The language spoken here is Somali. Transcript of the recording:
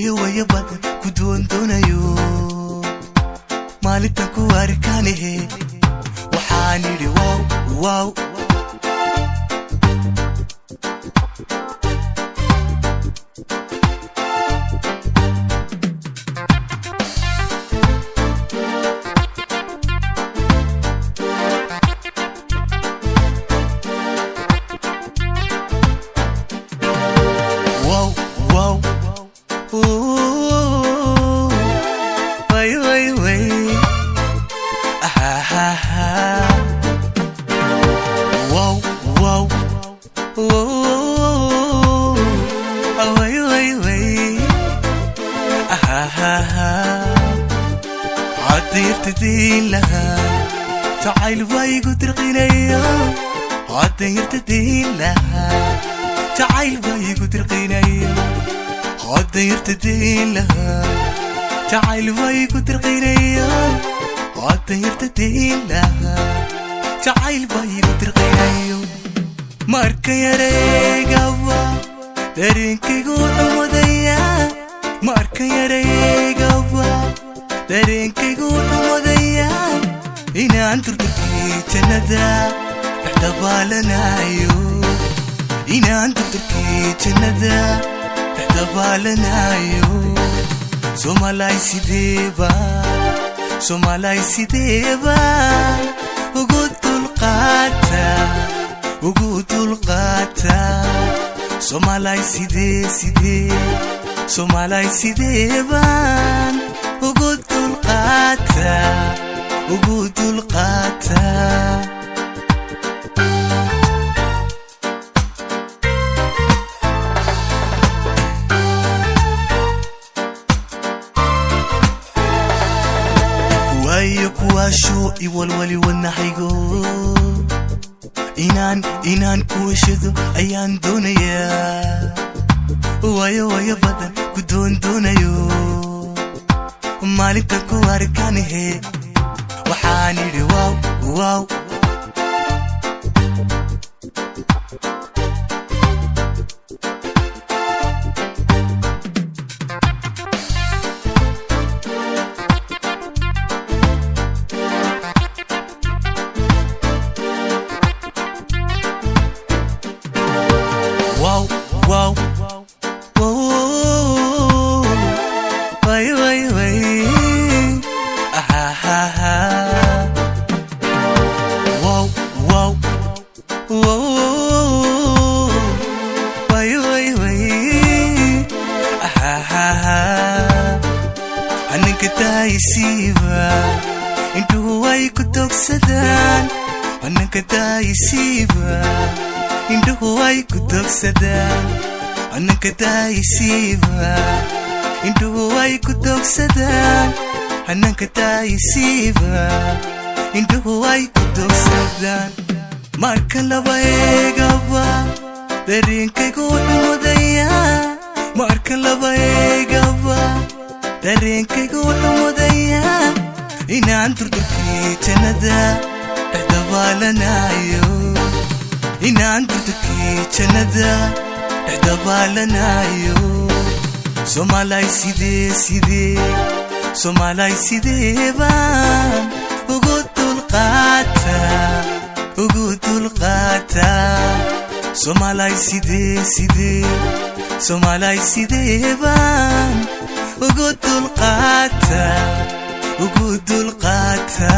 wayo badan ku doonayo maalinta ku arkaanahe waxaan idhi wow عديرتدين لها تعال بايقو ترقينيا عديرتدين لها تعال بايقو ترقينيا عديرتدين لها تعال بايقو ترقينيا عديرتدين لها تعال بايقو ترقينيا ماركا يا ريقوا دارينكي قولوا مديا ماركا يا ريقوا dareenkaygu wuxuu wadayaa inaan turturkii jannada dhexdabaalanayo inaan turturkii jannada dhexdabaalanayo Somalay sideeba ugu dulqaata Somalay sideeba ugu dulqaata waayo kuwaasho iwalwali wanaxaygo inaan kuwashado ayaan doonayaa waayo badan ku doonayo maalinta ku arkaanahe waxaan idhi wow anninka daayisiiba intuu way ku togsadaan anninka daayisiiba intuu way ku togsadaan anninka daayisiiba intuu way ku togsadaan anninka daayisiiba intuu way ku togsadaan marka laba eegaba dareenkaygu wuxuu wadayaa marka laba eegaba dareenkaygu wuxuu wadayaa inaan turturkii jannada dhexdabaalanayo inaan turturkii jannada dhexdabaalanayo Somalay sideeba ugu dulqaata Somalay sideeba ugu dulqaata